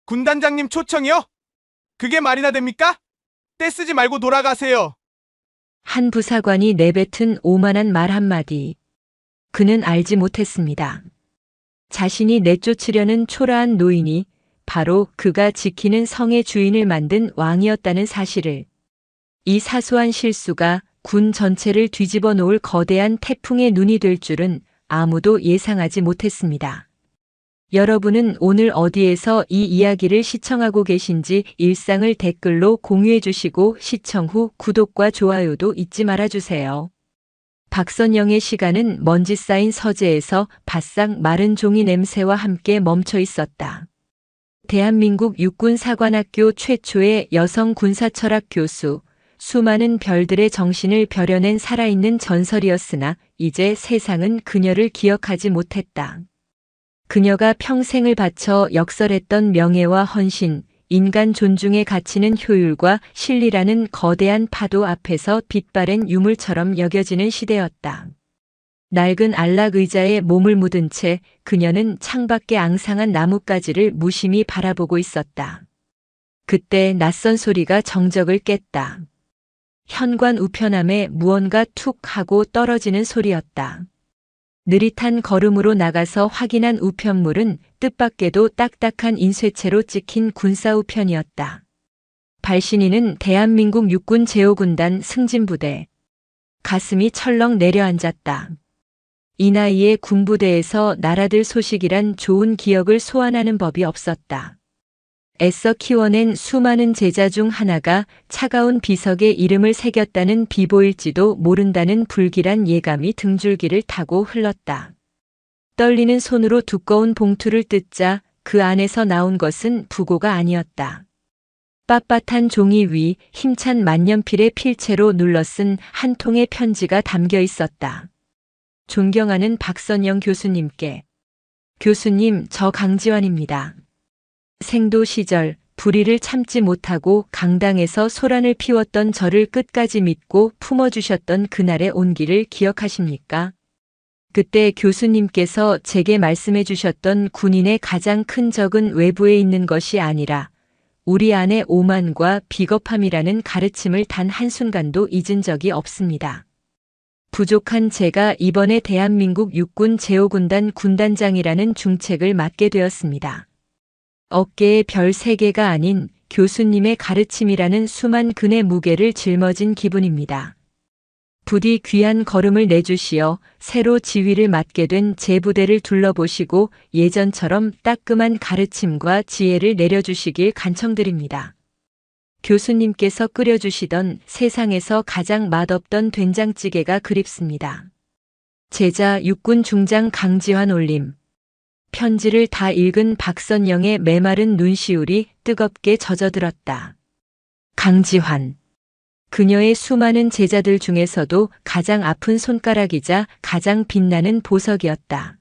군단장님 초청이요? 그게 말이나 됩니까? 떼쓰지 말고 돌아가세요. 한 부사관이 내뱉은 오만한 말 한마디. 그는 알지 못했습니다. 자신이 내쫓으려는 초라한 노인이 바로 그가 지키는 성의 주인을 만든 왕이었다는 사실을. 이 사소한 실수가 군 전체를 뒤집어 놓을 거대한 태풍의 눈이 될 줄은 아무도 예상하지 못했습니다. 여러분은 오늘 어디에서 이 이야기를 시청하고 계신지 일상을 댓글로 공유해 주시고 시청 후 구독과 좋아요도 잊지 말아 주세요. 박선영의 시간은 먼지 쌓인 서재에서 바싹 마른 종이 냄새와 함께 멈춰 있었다. 대한민국 육군사관학교 최초의 여성 군사철학 교수, 수많은 별들의 정신을 벼려낸 살아있는 전설이었으나 이제 세상은 그녀를 기억하지 못했다. 그녀가 평생을 바쳐 역설했던 명예와 헌신, 인간 존중의 가치는 효율과 실리라는 거대한 파도 앞에서 빛바랜 유물처럼 여겨지는 시대였다. 낡은 안락 의자에 몸을 묻은 채 그녀는 창밖의 앙상한 나뭇가지를 무심히 바라보고 있었다. 그때 낯선 소리가 정적을 깼다. 현관 우편함에 무언가 툭 하고 떨어지는 소리였다. 느릿한 걸음으로 나가서 확인한 우편물은 뜻밖에도 딱딱한 인쇄체로 찍힌 군사우편이었다. 발신인은 대한민국 육군 제5군단 승진부대. 가슴이 철렁 내려앉았다. 이 나이에 군부대에서 날아들 소식이란 좋은 기억을 소환하는 법이 없었다. 애써 키워낸 수많은 제자 중 하나가 차가운 비석에 이름을 새겼다는 비보일지도 모른다는 불길한 예감이 등줄기를 타고 흘렀다. 떨리는 손으로 두꺼운 봉투를 뜯자 그 안에서 나온 것은 부고가 아니었다. 빳빳한 종이 위 힘찬 만년필의 필체로 눌러쓴 한 통의 편지가 담겨 있었다. 존경하는 박선영 교수님께. 교수님, 저 강지환입니다. 생도 시절 불의를 참지 못하고 강당에서 소란을 피웠던 저를 끝까지 믿고 품어주셨던 그날의 온기를 기억하십니까? 그때 교수님께서 제게 말씀해 주셨던 군인의 가장 큰 적은 외부에 있는 것이 아니라 우리 안의 오만과 비겁함이라는 가르침을 단 한순간도 잊은 적이 없습니다. 부족한 제가 이번에 대한민국 육군 제5군단 군단장이라는 중책을 맡게 되었습니다. 어깨에 별 3개가 아닌 교수님의 가르침이라는 수만 근의 무게를 짊어진 기분입니다. 부디 귀한 걸음을 내주시어 새로 지휘를 맡게 된 제 부대를 둘러보시고 예전처럼 따끔한 가르침과 지혜를 내려주시길 간청드립니다. 교수님께서 끓여주시던 세상에서 가장 맛없던 된장찌개가 그립습니다. 제자 육군 중장 강지환 올림. 편지를 다 읽은 박선영의 메마른 눈시울이 뜨겁게 젖어들었다. 강지환. 그녀의 수많은 제자들 중에서도 가장 아픈 손가락이자 가장 빛나는 보석이었다.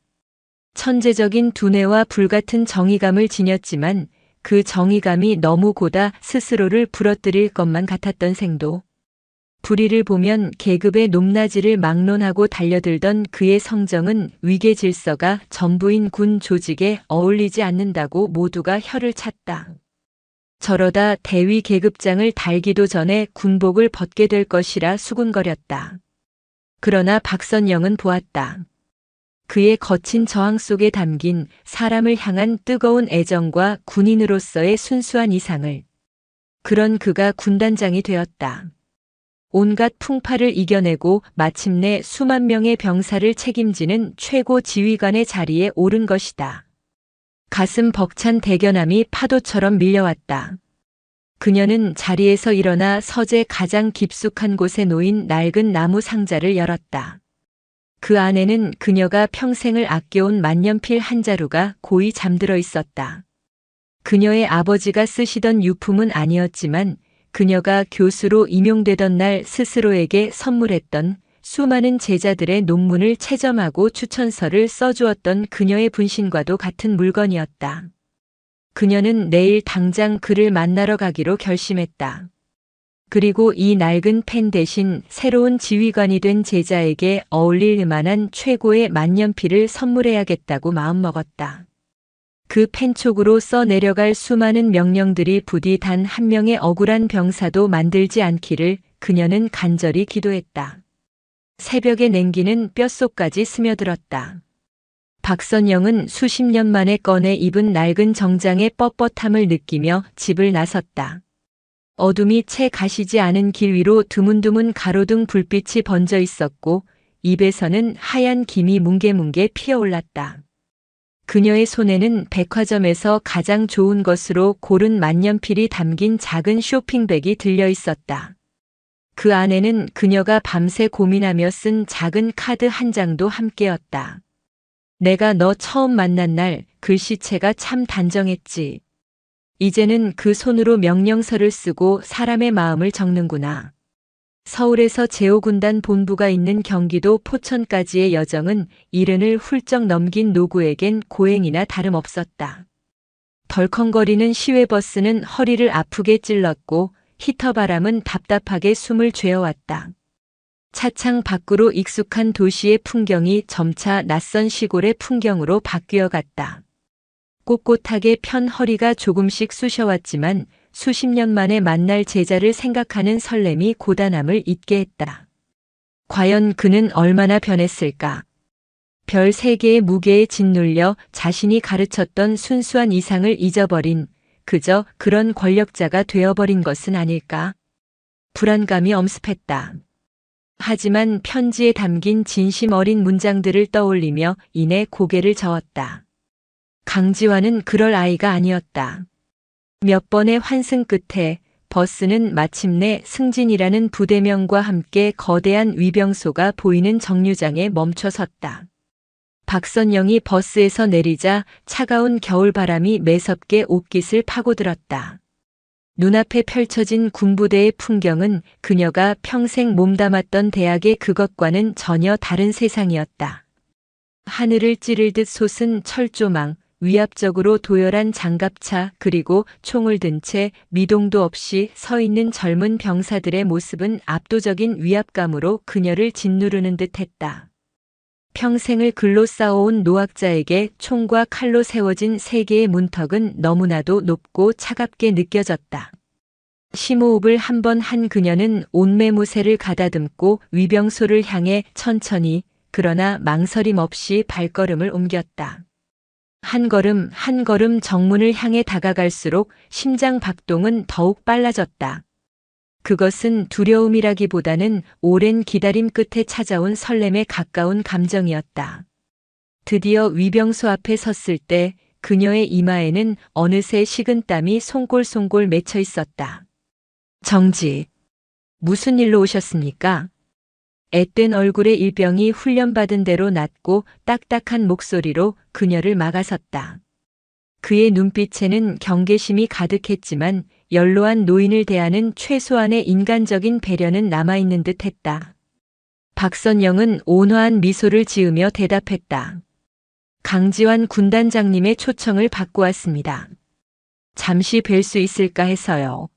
천재적인 두뇌와 불같은 정의감을 지녔지만 그 정의감이 너무 고다 스스로를 부러뜨릴 것만 같았던 생도. 불의를 보면 계급의 높낮이를 막론하고 달려들던 그의 성정은 위계 질서가 전부인 군 조직에 어울리지 않는다고 모두가 혀를 찼다. 저러다 대위 계급장을 달기도 전에 군복을 벗게 될 것이라 수군거렸다. 그러나 박선영은 보았다. 그의 거친 저항 속에 담긴 사람을 향한 뜨거운 애정과 군인으로서의 순수한 이상을. 그런 그가 군단장이 되었다. 온갖 풍파를 이겨내고 마침내 수만 명의 병사를 책임지는 최고 지휘관의 자리에 오른 것이다. 가슴 벅찬 대견함이 파도처럼 밀려왔다. 그녀는 자리에서 일어나 서재 가장 깊숙한 곳에 놓인 낡은 나무 상자를 열었다. 그 안에는 그녀가 평생을 아껴온 만년필 한 자루가 고이 잠들어 있었다. 그녀의 아버지가 쓰시던 유품은 아니었지만 그녀가 교수로 임용되던 날 스스로에게 선물했던 수많은 제자들의 논문을 채점하고 추천서를 써주었던 그녀의 분신과도 같은 물건이었다. 그녀는 내일 당장 그를 만나러 가기로 결심했다. 그리고 이 낡은 펜 대신 새로운 지휘관이 된 제자에게 어울릴 만한 최고의 만년필을 선물해야겠다고 마음먹었다. 그 펜촉으로 써내려갈 수많은 명령들이 부디 단 한 명의 억울한 병사도 만들지 않기를 그녀는 간절히 기도했다. 새벽의 냉기는 뼛속까지 스며들었다. 박선영은 수십 년 만에 꺼내 입은 낡은 정장의 뻣뻣함을 느끼며 집을 나섰다. 어둠이 채 가시지 않은 길 위로 드문드문 가로등 불빛이 번져 있었고 입에서는 하얀 김이 뭉게뭉게 피어올랐다. 그녀의 손에는 백화점에서 가장 좋은 것으로 고른 만년필이 담긴 작은 쇼핑백이 들려 있었다. 그 안에는 그녀가 밤새 고민하며 쓴 작은 카드 한 장도 함께였다. 내가 너 처음 만난 날 글씨체가 참 단정했지. 이제는 그 손으로 명령서를 쓰고 사람의 마음을 적는구나. 서울에서 제5군단 본부가 있는 경기도 포천까지의 여정은 이른을 훌쩍 넘긴 노구에겐 고행이나 다름없었다. 덜컹거리는 시외버스는 허리를 아프게 찔렀고 히터바람은 답답하게 숨을 죄어왔다. 차창 밖으로 익숙한 도시의 풍경이 점차 낯선 시골의 풍경으로 바뀌어갔다. 꼿꼿하게 편 허리가 조금씩 쑤셔왔지만 수십 년 만에 만날 제자를 생각하는 설렘이 고단함을 잊게 했다. 과연 그는 얼마나 변했을까? 별 3개의 무게에 짓눌려 자신이 가르쳤던 순수한 이상을 잊어버린 그저 그런 권력자가 되어버린 것은 아닐까? 불안감이 엄습했다. 하지만 편지에 담긴 진심 어린 문장들을 떠올리며 이내 고개를 저었다. 강지환은 그럴 아이가 아니었다. 몇 번의 환승 끝에 버스는 마침내 승진이라는 부대명과 함께 거대한 위병소가 보이는 정류장에 멈춰섰다. 박선영이 버스에서 내리자 차가운 겨울바람이 매섭게 옷깃을 파고들었다. 눈앞에 펼쳐진 군부대의 풍경은 그녀가 평생 몸담았던 대학의 그것과는 전혀 다른 세상이었다. 하늘을 찌를 듯 솟은 철조망, 위압적으로 도열한 장갑차 그리고 총을 든 채 미동도 없이 서 있는 젊은 병사들의 모습은 압도적인 위압감으로 그녀를 짓누르는 듯했다. 평생을 글로 쌓아온 노학자에게 총과 칼로 세워진 3개의 문턱은 너무나도 높고 차갑게 느껴졌다. 심호흡을 한 번 한 그녀는 온매무새를 가다듬고 위병소를 향해 천천히 그러나 망설임 없이 발걸음을 옮겼다. 한 걸음 한 걸음 정문을 향해 다가갈수록 심장 박동은 더욱 빨라졌다. 그것은 두려움이라기보다는 오랜 기다림 끝에 찾아온 설렘에 가까운 감정이었다. 드디어 위병소 앞에 섰을 때 그녀의 이마에는 어느새 식은땀이 송골송골 맺혀 있었다. 정지. 무슨 일로 오셨습니까? 앳된 얼굴의 일병이 훈련받은 대로 낮고 딱딱한 목소리로 그녀를 막아섰다. 그의 눈빛에는 경계심이 가득했지만 연로한 노인을 대하는 최소한의 인간적인 배려는 남아있는 듯했다. 박선영은 온화한 미소를 지으며 대답했다. 강지환 군단장님의 초청을 받고 왔습니다. 잠시 뵐 수 있을까 해서요.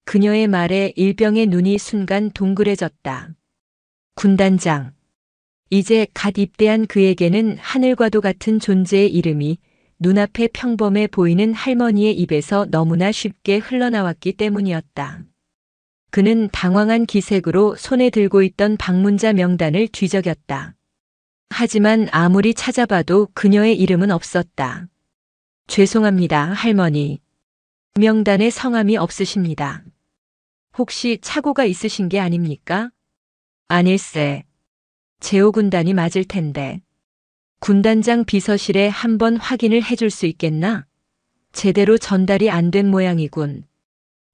그녀의 말에 일병의 눈이 순간 동그래졌다. 군단장. 이제 갓 입대한 그에게는 하늘과도 같은 존재의 이름이 눈앞에 평범해 보이는 할머니의 입에서 너무나 쉽게 흘러나왔기 때문이었다. 그는 당황한 기색으로 손에 들고 있던 방문자 명단을 뒤적였다. 하지만 아무리 찾아봐도 그녀의 이름은 없었다. 죄송합니다, 할머니. 명단에 성함이 없으십니다. 혹시 착오가 있으신 게 아닙니까? 아닐세. 제5군단이 맞을 텐데. 군단장 비서실에 한번 확인을 해줄 수 있겠나? 제대로 전달이 안 된 모양이군.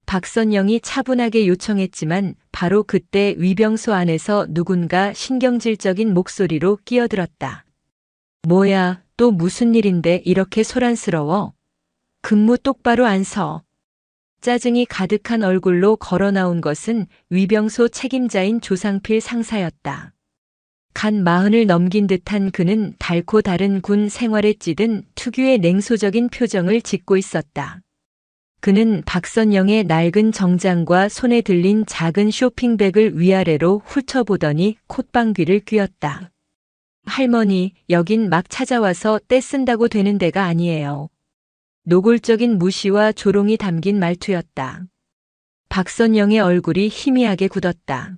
박선영이 차분하게 요청했지만 바로 그때 위병소 안에서 누군가 신경질적인 목소리로 끼어들었다. 뭐야, 또 무슨 일인데 이렇게 소란스러워? 근무 똑바로 안 서. 짜증이 가득한 얼굴로 걸어 나온 것은 위병소 책임자인 조상필 상사였다. 간 40을 넘긴 듯한 그는 달고 다른 군 생활에 찌든 특유의 냉소적인 표정을 짓고 있었다. 그는 박선영의 낡은 정장과 손에 들린 작은 쇼핑백을 위아래로 훑어보더니 콧방귀를 뀌었다. 할머니, 여긴 막 찾아와서 떼쓴다고 되는 데가 아니에요. 노골적인 무시와 조롱이 담긴 말투였다. 박선영의 얼굴이 희미하게 굳었다.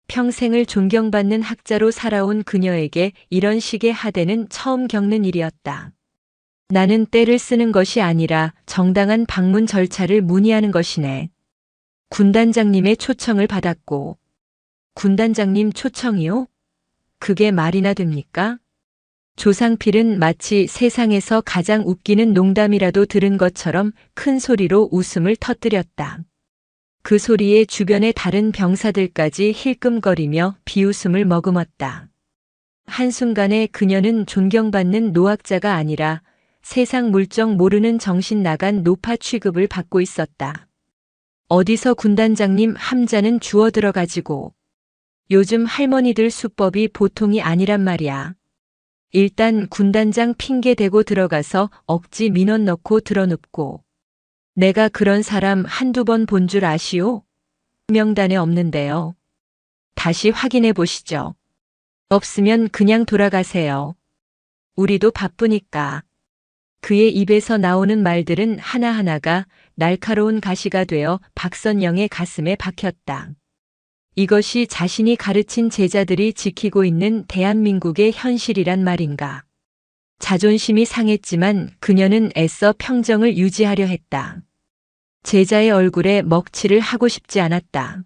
평생을 존경받는 학자로 살아온 그녀에게 이런 식의 하대는 처음 겪는 일이었다. 나는 때를 쓰는 것이 아니라 정당한 방문 절차를 문의하는 것이네. 군단장님의 초청을 받았고. 군단장님 초청이요? 그게 말이나 됩니까? 조상필은 마치 세상에서 가장 웃기는 농담이라도 들은 것처럼 큰 소리로 웃음을 터뜨렸다. 그 소리에 주변의 다른 병사들까지 힐끔거리며 비웃음을 머금었다. 한순간에 그녀는 존경받는 노학자가 아니라 세상 물정 모르는 정신 나간 노파 취급을 받고 있었다. 어디서 군단장님 함자는 주워 들어가지고. 요즘 할머니들 수법이 보통이 아니란 말이야. 일단 군단장 핑계 대고 들어가서 억지 민원 넣고 들어눕고. 내가 그런 사람 한두 번 본 줄 아시오? 명단에 없는데요. 다시 확인해 보시죠. 없으면 그냥 돌아가세요. 우리도 바쁘니까. 그의 입에서 나오는 말들은 하나하나가 날카로운 가시가 되어 박선영의 가슴에 박혔다. 이것이 자신이 가르친 제자들이 지키고 있는 대한민국의 현실이란 말인가. 자존심이 상했지만 그녀는 애써 평정을 유지하려 했다. 제자의 얼굴에 먹칠을 하고 싶지 않았다.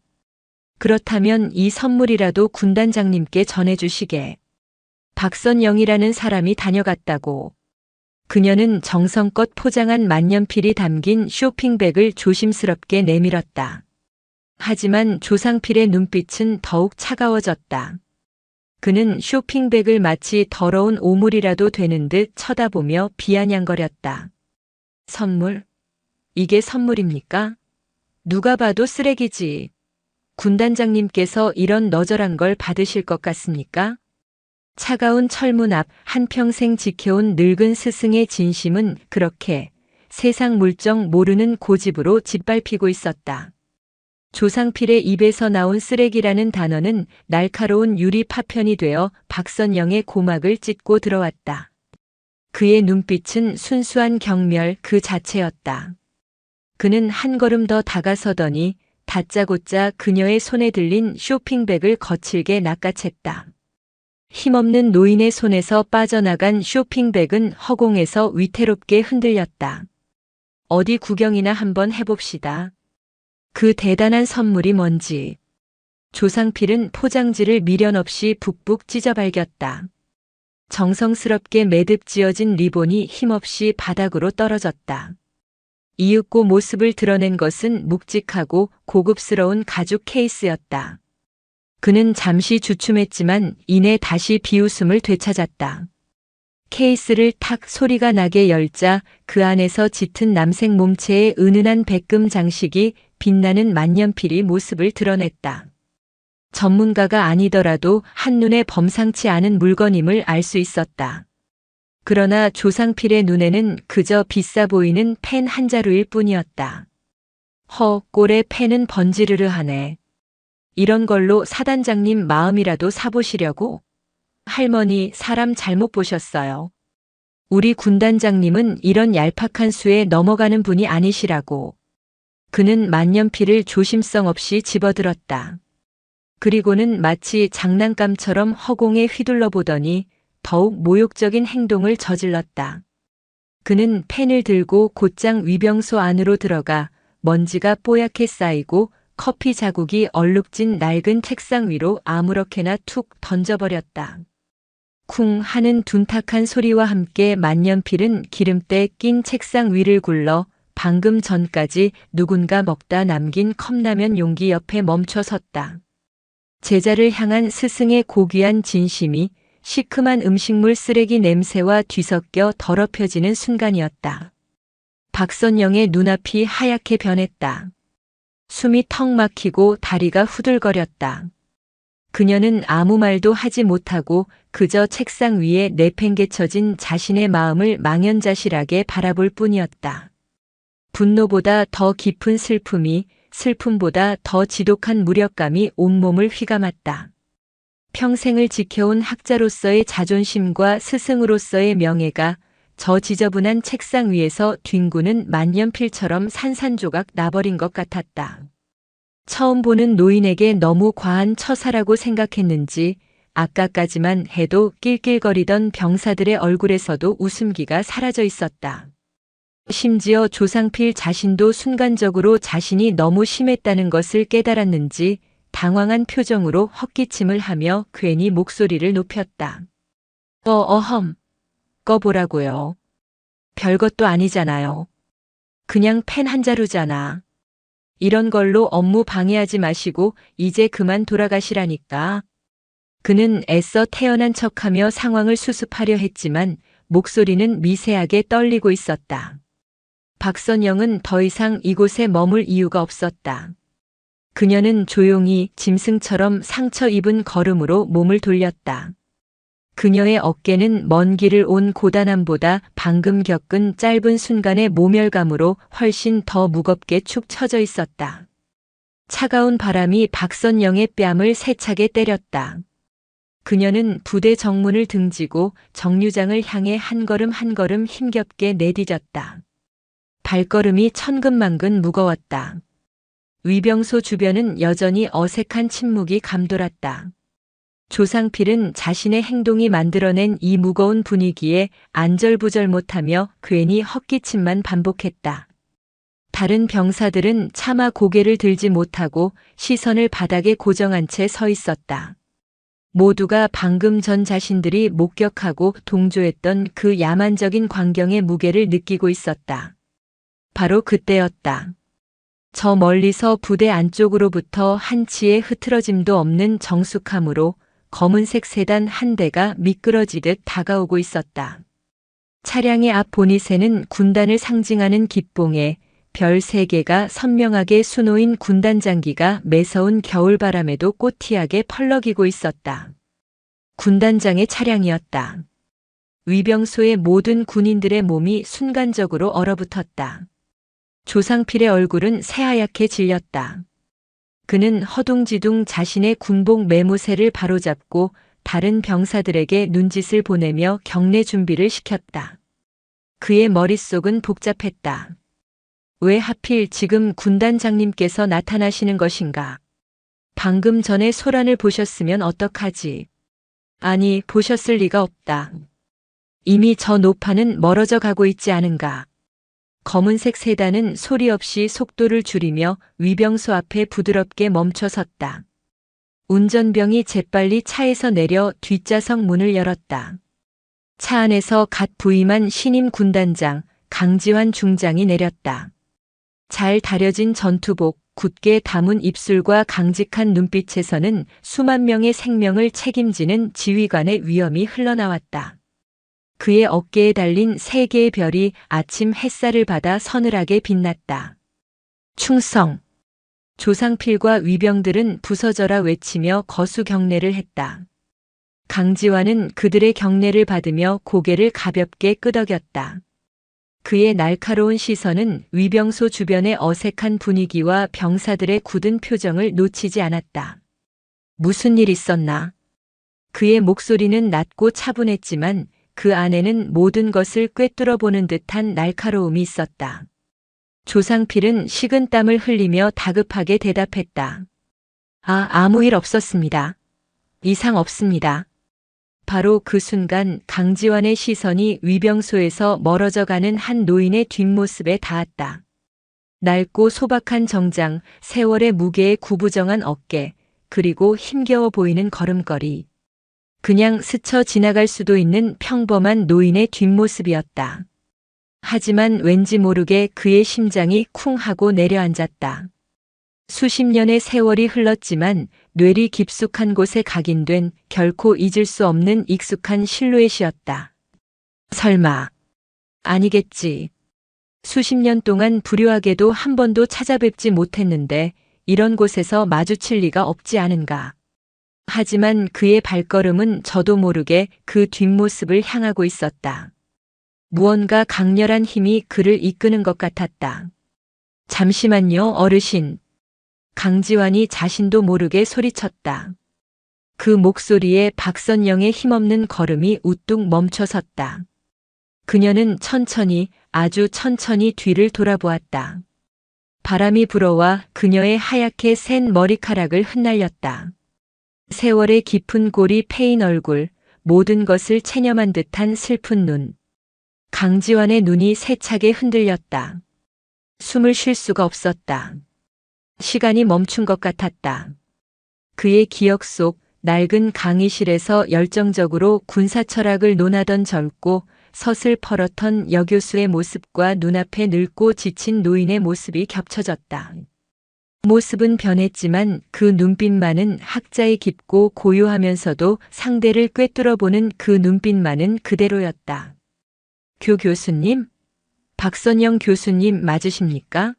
그렇다면 이 선물이라도 군단장님께 전해주시게. 박선영이라는 사람이 다녀갔다고. 그녀는 정성껏 포장한 만년필이 담긴 쇼핑백을 조심스럽게 내밀었다. 하지만 조상필의 눈빛은 더욱 차가워졌다. 그는 쇼핑백을 마치 더러운 오물이라도 되는 듯 쳐다보며 비아냥거렸다. 선물? 이게 선물입니까? 누가 봐도 쓰레기지. 군단장님께서 이런 너절한 걸 받으실 것 같습니까? 차가운 철문 앞 한평생 지켜온 늙은 스승의 진심은 그렇게 세상 물정 모르는 고집으로 짓밟히고 있었다. 조상필의 입에서 나온 쓰레기라는 단어는 날카로운 유리 파편이 되어 박선영의 고막을 찢고 들어왔다. 그의 눈빛은 순수한 경멸 그 자체였다. 그는 한 걸음 더 다가서더니 다짜고짜 그녀의 손에 들린 쇼핑백을 거칠게 낚아챘다. 힘없는 노인의 손에서 빠져나간 쇼핑백은 허공에서 위태롭게 흔들렸다. 어디 구경이나 한번 해봅시다. 그 대단한 선물이 뭔지. 조상필은 포장지를 미련 없이 북북 찢어발겼다. 정성스럽게 매듭 지어진 리본이 힘없이 바닥으로 떨어졌다. 이윽고 모습을 드러낸 것은 묵직하고 고급스러운 가죽 케이스였다. 그는 잠시 주춤했지만 이내 다시 비웃음을 되찾았다. 케이스를 탁 소리가 나게 열자 그 안에서 짙은 남색 몸체의 은은한 백금 장식이 빛나는 만년필이 모습을 드러냈다. 전문가가 아니더라도 한눈에 범상치 않은 물건임을 알 수 있었다. 그러나 조상필의 눈에는 그저 비싸 보이는 펜 한 자루일 뿐이었다. 꼴에 펜은 번지르르하네. 이런 걸로 사단장님 마음이라도 사보시려고? 할머니, 사람 잘못 보셨어요. 우리 군단장님은 이런 얄팍한 수에 넘어가는 분이 아니시라고. 그는 만년필을 조심성 없이 집어들었다. 그리고는 마치 장난감처럼 허공에 휘둘러 보더니 더욱 모욕적인 행동을 저질렀다. 그는 펜을 들고 곧장 위병소 안으로 들어가 먼지가 뽀얗게 쌓이고 커피 자국이 얼룩진 낡은 책상 위로 아무렇게나 툭 던져버렸다. 쿵 하는 둔탁한 소리와 함께 만년필은 기름때 낀 책상 위를 굴러 방금 전까지 누군가 먹다 남긴 컵라면 용기 옆에 멈춰 섰다. 제자를 향한 스승의 고귀한 진심이 시큼한 음식물 쓰레기 냄새와 뒤섞여 더럽혀지는 순간이었다. 박선영의 눈앞이 하얗게 변했다. 숨이 턱 막히고 다리가 후들거렸다. 그녀는 아무 말도 하지 못하고 그저 책상 위에 내팽개쳐진 자신의 마음을 망연자실하게 바라볼 뿐이었다. 분노보다 더 깊은 슬픔이, 슬픔보다 더 지독한 무력감이 온몸을 휘감았다. 평생을 지켜온 학자로서의 자존심과 스승으로서의 명예가 저 지저분한 책상 위에서 뒹구는 만년필처럼 산산조각 나버린 것 같았다. 처음 보는 노인에게 너무 과한 처사라고 생각했는지 아까까지만 해도 낄낄거리던 병사들의 얼굴에서도 웃음기가 사라져 있었다. 심지어 조상필 자신도 순간적으로 자신이 너무 심했다는 것을 깨달았는지 당황한 표정으로 헛기침을 하며 괜히 목소리를 높였다. 어허, 꺼보라고요. 별것도 아니잖아요. 그냥 펜 한 자루잖아. 이런 걸로 업무 방해하지 마시고 이제 그만 돌아가시라니까. 그는 애써 태연한 척하며 상황을 수습하려 했지만 목소리는 미세하게 떨리고 있었다. 박선영은 더 이상 이곳에 머물 이유가 없었다. 그녀는 조용히 짐승처럼 상처 입은 걸음으로 몸을 돌렸다. 그녀의 어깨는 먼 길을 온 고단함보다 방금 겪은 짧은 순간의 모멸감으로 훨씬 더 무겁게 축 처져 있었다. 차가운 바람이 박선영의 뺨을 세차게 때렸다. 그녀는 부대 정문을 등지고 정류장을 향해 한 걸음 한 걸음 힘겹게 내디뎠다. 발걸음이 천근만근 무거웠다. 위병소 주변은 여전히 어색한 침묵이 감돌았다. 조상필은 자신의 행동이 만들어낸 이 무거운 분위기에 안절부절 못하며 괜히 헛기침만 반복했다. 다른 병사들은 차마 고개를 들지 못하고 시선을 바닥에 고정한 채 서 있었다. 모두가 방금 전 자신들이 목격하고 동조했던 그 야만적인 광경의 무게를 느끼고 있었다. 바로 그때였다. 저 멀리서 부대 안쪽으로부터 한치의 흐트러짐도 없는 정숙함으로 검은색 세단 한 대가 미끄러지듯 다가오고 있었다. 차량의 앞 보닛에는 군단을 상징하는 기봉에 별 3개가 선명하게 수놓인 군단 장기가 매서운 겨울바람에도 꼬티하게 펄럭이고 있었다. 군단장의 차량이었다. 위병소의 모든 군인들의 몸이 순간적으로 얼어붙었다. 조상필의 얼굴은 새하얗게 질렸다. 그는 허둥지둥 자신의 군복 매무새를 바로잡고 다른 병사들에게 눈짓을 보내며 경례 준비를 시켰다. 그의 머릿속은 복잡했다. 왜 하필 지금 군단장님께서 나타나시는 것인가? 방금 전에 소란을 보셨으면 어떡하지? 아니, 보셨을 리가 없다. 이미 저 노파는 멀어져 가고 있지 않은가? 검은색 세단은 소리 없이 속도를 줄이며 위병소 앞에 부드럽게 멈춰섰다. 운전병이 재빨리 차에서 내려 뒷좌석 문을 열었다. 차 안에서 갓 부임한 신임 군단장 강지환 중장이 내렸다. 잘 다려진 전투복, 굳게 담은 입술과 강직한 눈빛에서는 수만 명의 생명을 책임지는 지휘관의 위엄이 흘러나왔다. 그의 어깨에 달린 3개의 별이 아침 햇살을 받아 서늘하게 빛났다. 충성! 조상필과 위병들은 부서져라 외치며 거수 경례를 했다. 강지환은 그들의 경례를 받으며 고개를 가볍게 끄덕였다. 그의 날카로운 시선은 위병소 주변의 어색한 분위기와 병사들의 굳은 표정을 놓치지 않았다. 무슨 일 있었나? 그의 목소리는 낮고 차분했지만 그 안에는 모든 것을 꿰뚫어 보는 듯한 날카로움이 있었다. 조상필은 식은땀을 흘리며 다급하게 대답했다. 아무 일 없었습니다. 이상 없습니다. 바로 그 순간 강지환의 시선이 위병소에서 멀어져 가는 한 노인의 뒷모습에 닿았다. 낡고 소박한 정장, 세월의 무게에 구부정한 어깨, 그리고 힘겨워 보이는 걸음걸이. 그냥 스쳐 지나갈 수도 있는 평범한 노인의 뒷모습이었다. 하지만 왠지 모르게 그의 심장이 쿵 하고 내려앉았다. 수십 년의 세월이 흘렀지만 뇌리 깊숙한 곳에 각인된 결코 잊을 수 없는 익숙한 실루엣이었다. 설마. 아니겠지. 수십 년 동안 불효하게도 한 번도 찾아뵙지 못했는데 이런 곳에서 마주칠 리가 없지 않은가. 하지만 그의 발걸음은 저도 모르게 그 뒷모습을 향하고 있었다. 무언가 강렬한 힘이 그를 이끄는 것 같았다. 잠시만요, 어르신. 강지환이 자신도 모르게 소리쳤다. 그 목소리에 박선영의 힘없는 걸음이 우뚝 멈춰섰다. 그녀는 천천히, 아주 천천히 뒤를 돌아보았다. 바람이 불어와 그녀의 하얗게 센 머리카락을 흩날렸다. 세월의 깊은 골이 패인 얼굴, 모든 것을 체념한 듯한 슬픈 눈. 강지환의 눈이 세차게 흔들렸다. 숨을 쉴 수가 없었다. 시간이 멈춘 것 같았다. 그의 기억 속 낡은 강의실에서 열정적으로 군사 철학을 논하던 젊고 서슬퍼렇던 여교수의 모습과 눈앞에 늙고 지친 노인의 모습이 겹쳐졌다. 모습은 변했지만 그 눈빛만은 학자의 깊고 고요하면서도 상대를 꿰뚫어보는 그 눈빛만은 그대로였다. 교수님? 박선영 교수님 맞으십니까?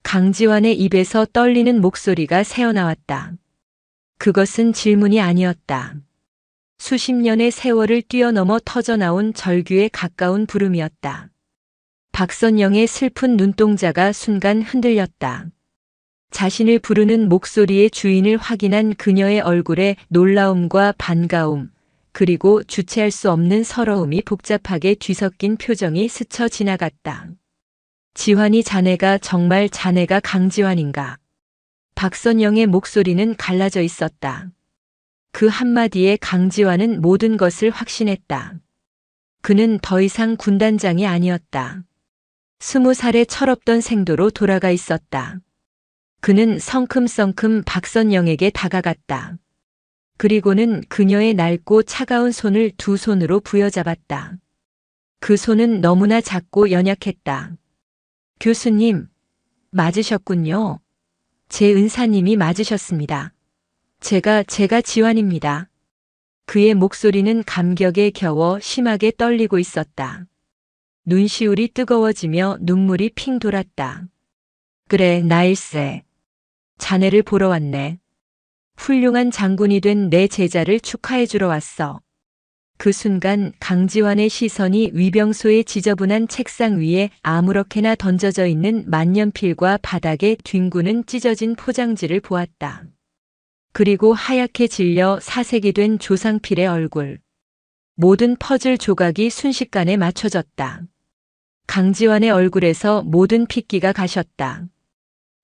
강지환의 입에서 떨리는 목소리가 새어나왔다. 그것은 질문이 아니었다. 수십 년의 세월을 뛰어넘어 터져나온 절규에 가까운 부름이었다. 박선영의 슬픈 눈동자가 순간 흔들렸다. 자신을 부르는 목소리의 주인을 확인한 그녀의 얼굴에 놀라움과 반가움, 그리고 주체할 수 없는 서러움이 복잡하게 뒤섞인 표정이 스쳐 지나갔다. 지환이 자네가 정말 자네가 강지환인가? 박선영의 목소리는 갈라져 있었다. 그 한마디에 강지환은 모든 것을 확신했다. 그는 더 이상 군단장이 아니었다. 20살의 철없던 생도로 돌아가 있었다. 그는 성큼성큼 박선영에게 다가갔다. 그리고는 그녀의 낡고 차가운 손을 두 손으로 부여잡았다. 그 손은 너무나 작고 연약했다. 교수님, 맞으셨군요. 제 은사님이 맞으셨습니다. 제가 지환입니다. 그의 목소리는 감격에 겨워 심하게 떨리고 있었다. 눈시울이 뜨거워지며 눈물이 핑 돌았다. 그래, 나일세. 자네를 보러 왔네. 훌륭한 장군이 된 내 제자를 축하해주러 왔어. 그 순간 강지환의 시선이 위병소의 지저분한 책상 위에 아무렇게나 던져져 있는 만년필과 바닥에 뒹구는 찢어진 포장지를 보았다. 그리고 하얗게 질려 사색이 된 조상필의 얼굴. 모든 퍼즐 조각이 순식간에 맞춰졌다. 강지환의 얼굴에서 모든 핏기가 가셨다.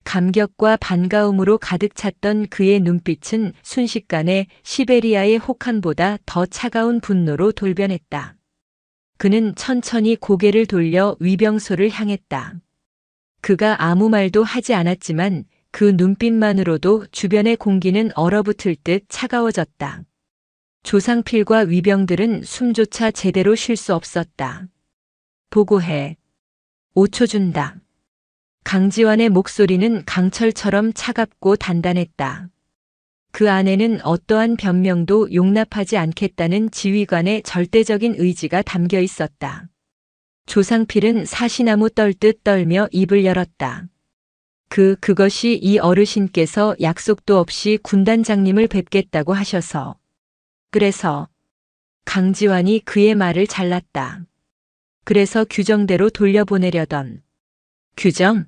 감격과 반가움으로 가득 찼던 그의 눈빛은 순식간에 시베리아의 혹한보다 더 차가운 분노로 돌변했다. 그는 천천히 고개를 돌려 위병소를 향했다. 그가 아무 말도 하지 않았지만 그 눈빛만으로도 주변의 공기는 얼어붙을 듯 차가워졌다. 조상필과 위병들은 숨조차 제대로 쉴 수 없었다. 보고해. 5초 준다. 강지환의 목소리는 강철처럼 차갑고 단단했다. 그 안에는 어떠한 변명도 용납하지 않겠다는 지휘관의 절대적인 의지가 담겨 있었다. 조상필은 사시나무 떨듯 떨며 입을 열었다. 그것이 이 어르신께서 약속도 없이 군단장님을 뵙겠다고 하셔서. 그래서 강지환이 그의 말을 잘랐다. 그래서 규정대로 돌려보내려던. 규정?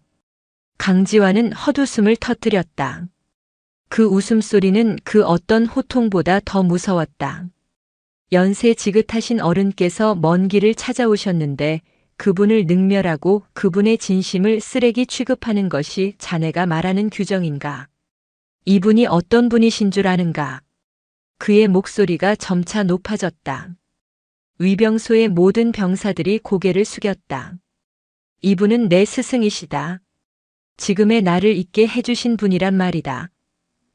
강지환은 헛웃음을 터뜨렸다. 그 웃음소리는 그 어떤 호통보다 더 무서웠다. 연세 지긋하신 어른께서 먼 길을 찾아오셨는데 그분을 능멸하고 그분의 진심을 쓰레기 취급하는 것이 자네가 말하는 규정인가? 이분이 어떤 분이신 줄 아는가? 그의 목소리가 점차 높아졌다. 위병소의 모든 병사들이 고개를 숙였다. 이분은 내 스승이시다. 지금의 나를 있게 해주신 분이란 말이다.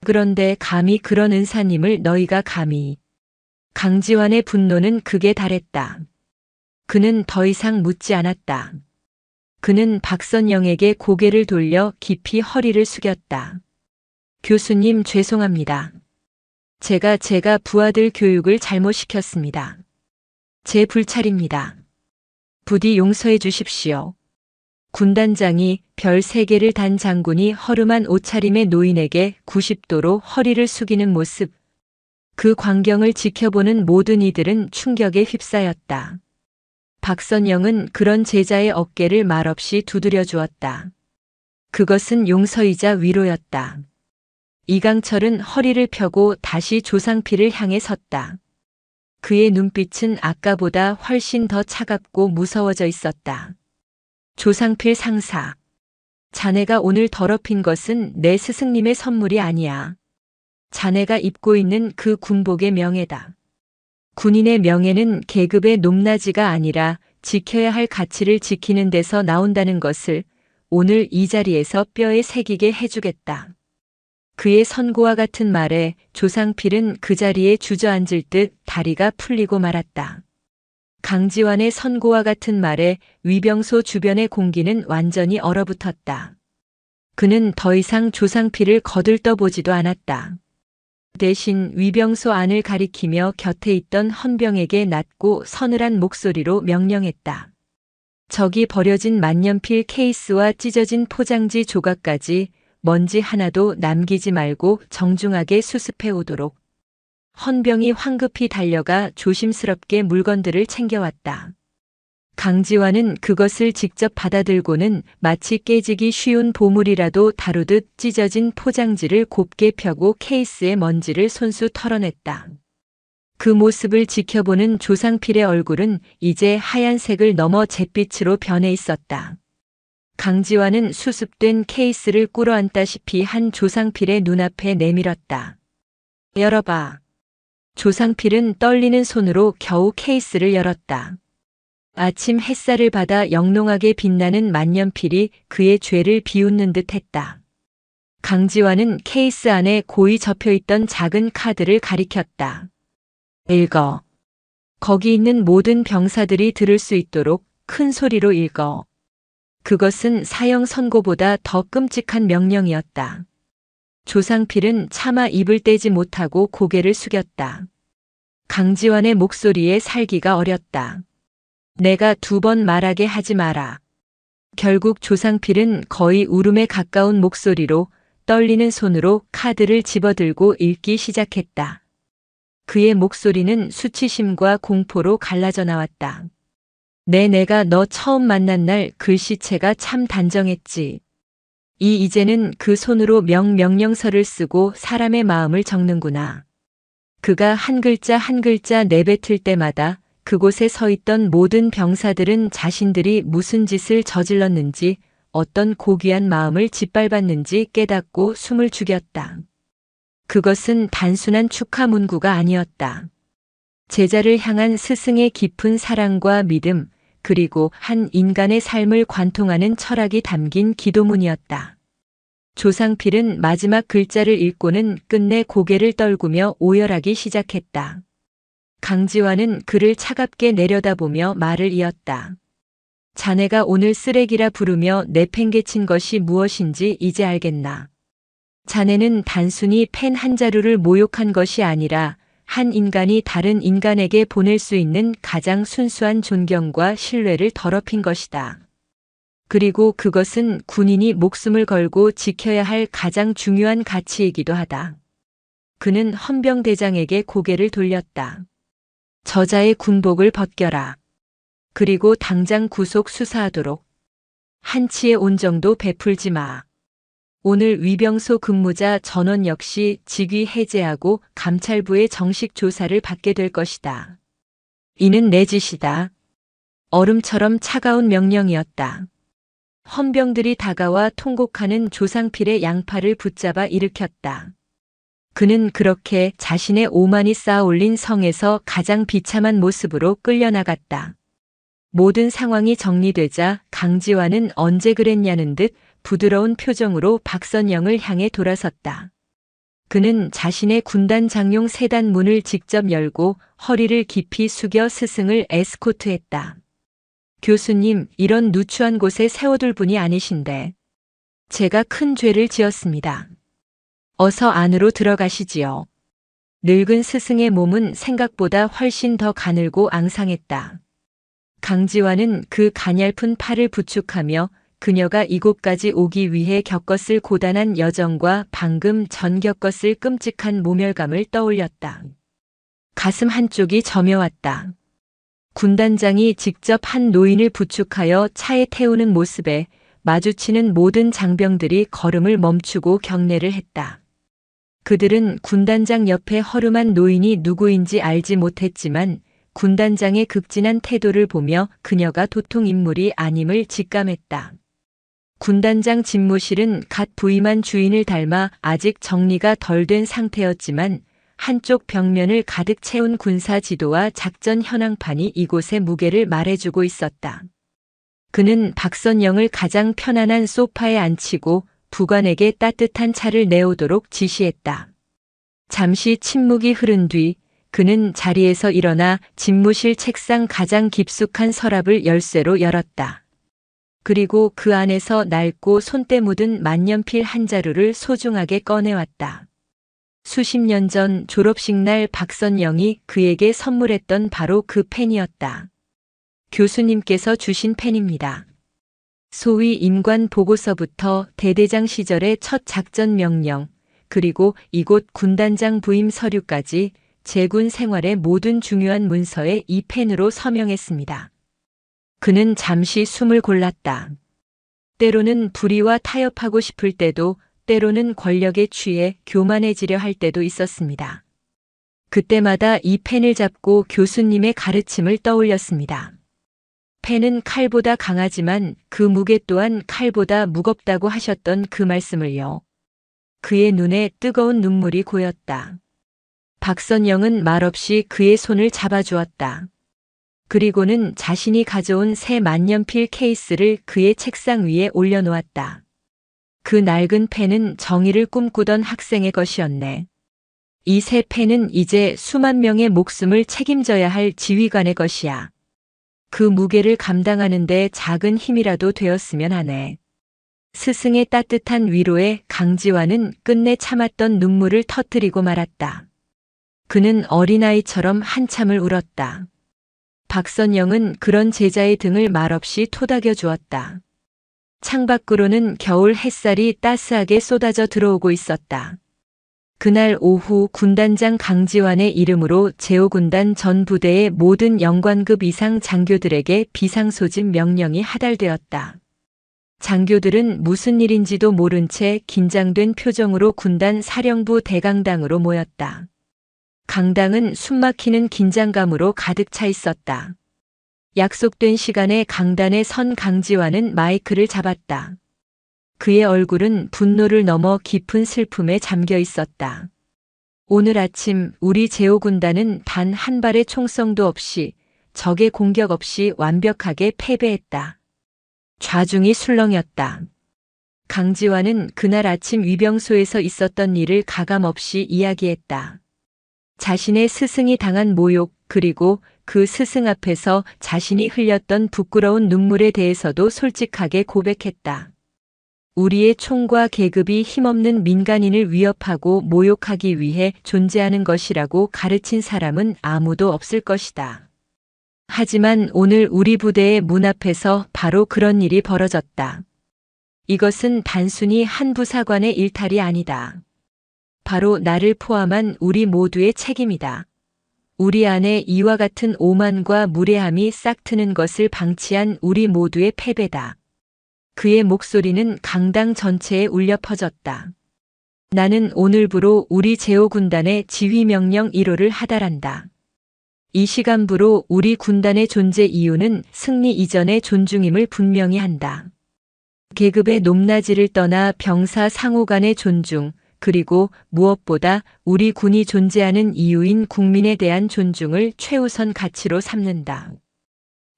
그런데 감히 그런 은사님을 너희가 감히. 강지환의 분노는 극에 달했다. 그는 더 이상 묻지 않았다. 그는 박선영에게 고개를 돌려 깊이 허리를 숙였다. 교수님 죄송합니다. 제가 부하들 교육을 잘못 시켰습니다. 제 불찰입니다. 부디 용서해 주십시오. 군단장이 별 3개를 단 장군이 허름한 옷차림의 노인에게 90도로 허리를 숙이는 모습. 그 광경을 지켜보는 모든 이들은 충격에 휩싸였다. 박선영은 그런 제자의 어깨를 말없이 두드려 주었다. 그것은 용서이자 위로였다. 이강철은 허리를 펴고 다시 조상필을 향해 섰다. 그의 눈빛은 아까보다 훨씬 더 차갑고 무서워져 있었다. 조상필 상사. 자네가 오늘 더럽힌 것은 내 스승님의 선물이 아니야. 자네가 입고 있는 그 군복의 명예다. 군인의 명예는 계급의 높낮이가 아니라 지켜야 할 가치를 지키는 데서 나온다는 것을 오늘 이 자리에서 뼈에 새기게 해주겠다. 그의 선고와 같은 말에 조상필은 그 자리에 주저앉을 듯 다리가 풀리고 말았다. 강지환의 선고와 같은 말에 위병소 주변의 공기는 완전히 얼어붙었다. 그는 더 이상 조상필을 거들떠보지도 않았다. 대신 위병소 안을 가리키며 곁에 있던 헌병에게 낮고 서늘한 목소리로 명령했다. 저기 버려진 만년필 케이스와 찢어진 포장지 조각까지 먼지 하나도 남기지 말고 정중하게 수습해 오도록. 헌병이 황급히 달려가 조심스럽게 물건들을 챙겨왔다. 강지환은 그것을 직접 받아들고는 마치 깨지기 쉬운 보물이라도 다루듯 찢어진 포장지를 곱게 펴고 케이스의 먼지를 손수 털어냈다. 그 모습을 지켜보는 조상필의 얼굴은 이제 하얀색을 넘어 잿빛으로 변해 있었다. 강지환은 수습된 케이스를 꿇어앉다시피 한 조상필의 눈앞에 내밀었다. 열어봐. 조상필은 떨리는 손으로 겨우 케이스를 열었다. 아침 햇살을 받아 영롱하게 빛나는 만년필이 그의 죄를 비웃는 듯 했다. 강지환은 케이스 안에 고이 접혀있던 작은 카드를 가리켰다. 읽어. 거기 있는 모든 병사들이 들을 수 있도록 큰 소리로 읽어. 그것은 사형 선고보다 더 끔찍한 명령이었다. 조상필은 차마 입을 떼지 못하고 고개를 숙였다. 강지환의 목소리에 살기가 어렸다. 내가 2번 말하게 하지 마라. 결국 조상필은 거의 울음에 가까운 목소리로 떨리는 손으로 카드를 집어들고 읽기 시작했다. 그의 목소리는 수치심과 공포로 갈라져 나왔다. 내가 너 처음 만난 날 글씨체가 참 단정했지. 이제는 그 손으로 명령서를 쓰고 사람의 마음을 적는구나. 그가 한 글자 한 글자 내뱉을 때마다 그곳에 서 있던 모든 병사들은 자신들이 무슨 짓을 저질렀는지 어떤 고귀한 마음을 짓밟았는지 깨닫고 숨을 죽였다. 그것은 단순한 축하 문구가 아니었다. 제자를 향한 스승의 깊은 사랑과 믿음, 그리고 한 인간의 삶을 관통하는 철학이 담긴 기도문이었다. 조상필은 마지막 글자를 읽고는 끝내 고개를 떨구며 오열하기 시작했다. 강지환은 그를 차갑게 내려다보며 말을 이었다. 자네가 오늘 쓰레기라 부르며 내팽개친 것이 무엇인지 이제 알겠나. 자네는 단순히 펜 한 자루를 모욕한 것이 아니라 한 인간이 다른 인간에게 보낼 수 있는 가장 순수한 존경과 신뢰를 더럽힌 것이다. 그리고 그것은 군인이 목숨을 걸고 지켜야 할 가장 중요한 가치이기도 하다. 그는 헌병대장에게 고개를 돌렸다. 저자의 군복을 벗겨라. 그리고 당장 구속 수사하도록. 한치의 온정도 베풀지 마. 오늘 위병소 근무자 전원 역시 직위 해제하고 감찰부의 정식 조사를 받게 될 것이다. 이는 내 짓이다. 얼음처럼 차가운 명령이었다. 헌병들이 다가와 통곡하는 조상필의 양팔을 붙잡아 일으켰다. 그는 그렇게 자신의 오만이 쌓아올린 성에서 가장 비참한 모습으로 끌려나갔다. 모든 상황이 정리되자 강지환은 언제 그랬냐는 듯 부드러운 표정으로 박선영을 향해 돌아섰다. 그는 자신의 군단 장용 세단 문을 직접 열고 허리를 깊이 숙여 스승을 에스코트했다. 교수님, 이런 누추한 곳에 세워둘 분이 아니신데. 제가 큰 죄를 지었습니다. 어서 안으로 들어가시지요. 늙은 스승의 몸은 생각보다 훨씬 더 가늘고 앙상했다. 강지환은 그 가냘픈 팔을 부축하며 그녀가 이곳까지 오기 위해 겪었을 고단한 여정과 방금 전 겪었을 끔찍한 모멸감을 떠올렸다. 가슴 한쪽이 저며왔다. 군단장이 직접 한 노인을 부축하여 차에 태우는 모습에 마주치는 모든 장병들이 걸음을 멈추고 경례를 했다. 그들은 군단장 옆에 허름한 노인이 누구인지 알지 못했지만 군단장의 극진한 태도를 보며 그녀가 도통 인물이 아님을 직감했다. 군단장 집무실은 갓 부임한 주인을 닮아 아직 정리가 덜 된 상태였지만 한쪽 벽면을 가득 채운 군사 지도와 작전 현황판이 이곳의 무게를 말해주고 있었다. 그는 박선영을 가장 편안한 소파에 앉히고 부관에게 따뜻한 차를 내오도록 지시했다. 잠시 침묵이 흐른 뒤 그는 자리에서 일어나 집무실 책상 가장 깊숙한 서랍을 열쇠로 열었다. 그리고 그 안에서 낡고 손때 묻은 만년필 한 자루를 소중하게 꺼내왔다. 수십 년 전 졸업식 날 박선영이 그에게 선물했던 바로 그 펜이었다. 교수님께서 주신 펜입니다. 소위 임관 보고서부터 대대장 시절의 첫 작전 명령, 그리고 이곳 군단장 부임 서류까지 제군 생활의 모든 중요한 문서에 이 펜으로 서명했습니다. 그는 잠시 숨을 골랐다. 때로는 불의와 타협하고 싶을 때도, 때로는 권력에 취해 교만해지려 할 때도 있었습니다. 그때마다 이 펜을 잡고 교수님의 가르침을 떠올렸습니다. 펜은 칼보다 강하지만 그 무게 또한 칼보다 무겁다고 하셨던 그 말씀을요. 그의 눈에 뜨거운 눈물이 고였다. 박선영은 말없이 그의 손을 잡아주었다. 그리고는 자신이 가져온 새 만년필 케이스를 그의 책상 위에 올려놓았다. 그 낡은 펜은 정의를 꿈꾸던 학생의 것이었네. 이 새 펜은 이제 수만 명의 목숨을 책임져야 할 지휘관의 것이야. 그 무게를 감당하는데 작은 힘이라도 되었으면 하네. 스승의 따뜻한 위로에 강지환은 끝내 참았던 눈물을 터뜨리고 말았다. 그는 어린아이처럼 한참을 울었다. 박선영은 그런 제자의 등을 말없이 토닥여 주었다. 창밖으로는 겨울 햇살이 따스하게 쏟아져 들어오고 있었다. 그날 오후 군단장 강지환의 이름으로 제5군단 전 부대의 모든 영관급 이상 장교들에게 비상소집 명령이 하달되었다. 장교들은 무슨 일인지도 모른 채 긴장된 표정으로 군단 사령부 대강당으로 모였다. 강당은 숨막히는 긴장감으로 가득 차 있었다. 약속된 시간에 강단에 선 강지환은 마이크를 잡았다. 그의 얼굴은 분노를 넘어 깊은 슬픔에 잠겨 있었다. 오늘 아침 우리 제5군단은 단 한 발의 총성도 없이 적의 공격 없이 완벽하게 패배했다. 좌중이 술렁였다. 강지환은 그날 아침 위병소에서 있었던 일을 가감없이 이야기했다. 자신의 스승이 당한 모욕, 그리고 그 스승 앞에서 자신이 흘렸던 부끄러운 눈물에 대해서도 솔직하게 고백했다. 우리의 총과 계급이 힘없는 민간인을 위협하고 모욕하기 위해 존재하는 것이라고 가르친 사람은 아무도 없을 것이다. 하지만 오늘 우리 부대의 문 앞에서 바로 그런 일이 벌어졌다. 이것은 단순히 한 부사관의 일탈이 아니다. 바로 나를 포함한 우리 모두의 책임이다. 우리 안에 이와 같은 오만과 무례함이 싹트는 것을 방치한 우리 모두의 패배다. 그의 목소리는 강당 전체에 울려 퍼졌다. 나는 오늘부로 우리 제5군단의 지휘명령 1호를 하달한다. 이 시간부로 우리 군단의 존재 이유는 승리 이전의 존중임을 분명히 한다. 계급의 높낮이를 떠나 병사 상호 간의 존중, 그리고 무엇보다 우리 군이 존재하는 이유인 국민에 대한 존중을 최우선 가치로 삼는다.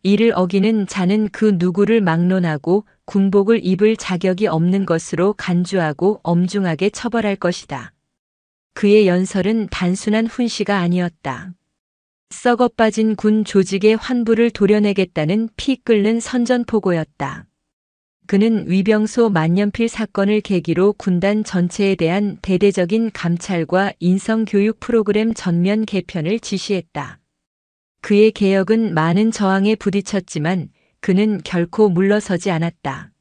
이를 어기는 자는 그 누구를 막론하고 군복을 입을 자격이 없는 것으로 간주하고 엄중하게 처벌할 것이다. 그의 연설은 단순한 훈시가 아니었다. 썩어 빠진 군 조직의 환부를 도려내겠다는 피 끓는 선전포고였다. 그는 위병소 만년필 사건을 계기로 군단 전체에 대한 대대적인 감찰과 인성교육 프로그램 전면 개편을 지시했다. 그의 개혁은 많은 저항에 부딪혔지만 그는 결코 물러서지 않았다.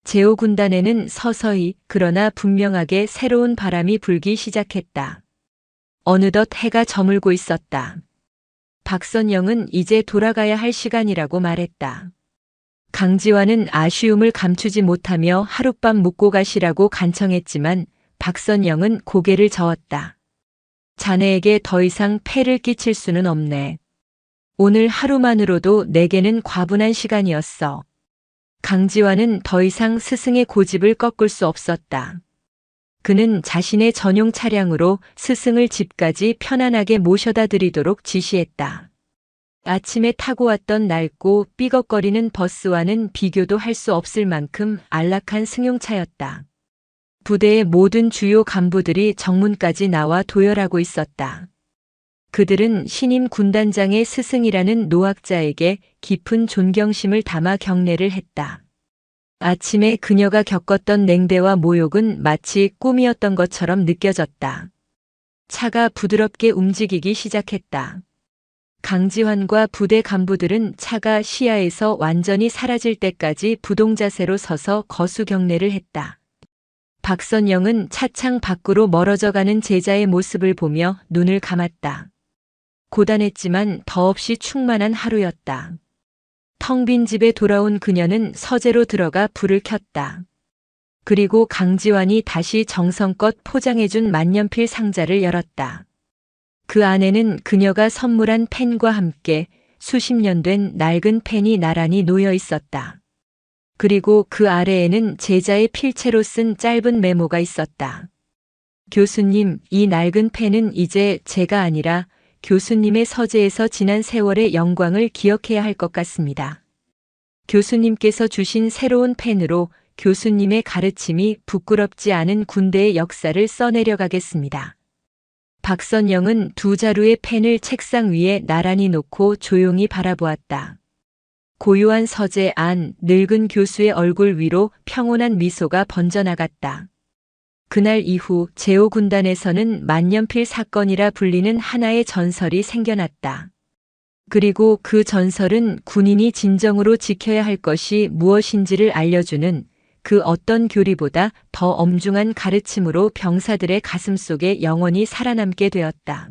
제5군단에는 서서히 그러나 분명하게 새로운 바람이 불기 시작했다. 어느덧 해가 저물고 있었다. 박선영은 이제 돌아가야 할 시간이라고 말했다. 강지환은 아쉬움을 감추지 못하며 하룻밤 묵고 가시라고 간청했지만 박선영은 고개를 저었다. 자네에게 더 이상 폐를 끼칠 수는 없네. 오늘 하루만으로도 내게는 과분한 시간이었어. 강지환은 더 이상 스승의 고집을 꺾을 수 없었다. 그는 자신의 전용 차량으로 스승을 집까지 편안하게 모셔다 드리도록 지시했다. 아침에 타고 왔던 낡고 삐걱거리는 버스와는 비교도 할 수 없을 만큼 안락한 승용차였다. 부대의 모든 주요 간부들이 정문까지 나와 도열하고 있었다. 그들은 신임 군단장의 스승이라는 노학자에게 깊은 존경심을 담아 경례를 했다. 아침에 그녀가 겪었던 냉대와 모욕은 마치 꿈이었던 것처럼 느껴졌다. 차가 부드럽게 움직이기 시작했다. 강지환과 부대 간부들은 차가 시야에서 완전히 사라질 때까지 부동자세로 서서 거수 경례를 했다. 박선영은 차창 밖으로 멀어져 가는 제자의 모습을 보며 눈을 감았다. 고단했지만 더없이 충만한 하루였다. 텅 빈 집에 돌아온 그녀는 서재로 들어가 불을 켰다. 그리고 강지환이 다시 정성껏 포장해준 만년필 상자를 열었다. 그 안에는 그녀가 선물한 펜과 함께 수십 년 된 낡은 펜이 나란히 놓여 있었다. 그리고 그 아래에는 제자의 필체로 쓴 짧은 메모가 있었다. 교수님, 이 낡은 펜은 이제 제가 아니라 교수님의 서재에서 지난 세월의 영광을 기억해야 할 것 같습니다. 교수님께서 주신 새로운 펜으로 교수님의 가르침이 부끄럽지 않은 군대의 역사를 써내려가겠습니다. 박선영은 두 자루의 펜을 책상 위에 나란히 놓고 조용히 바라보았다. 고요한 서재 안 늙은 교수의 얼굴 위로 평온한 미소가 번져나갔다. 그날 이후 제5군단에서는 만년필 사건이라 불리는 하나의 전설이 생겨났다. 그리고 그 전설은 군인이 진정으로 지켜야 할 것이 무엇인지를 알려주는 그 어떤 교리보다 더 엄중한 가르침으로 병사들의 가슴속에 영원히 살아남게 되었다.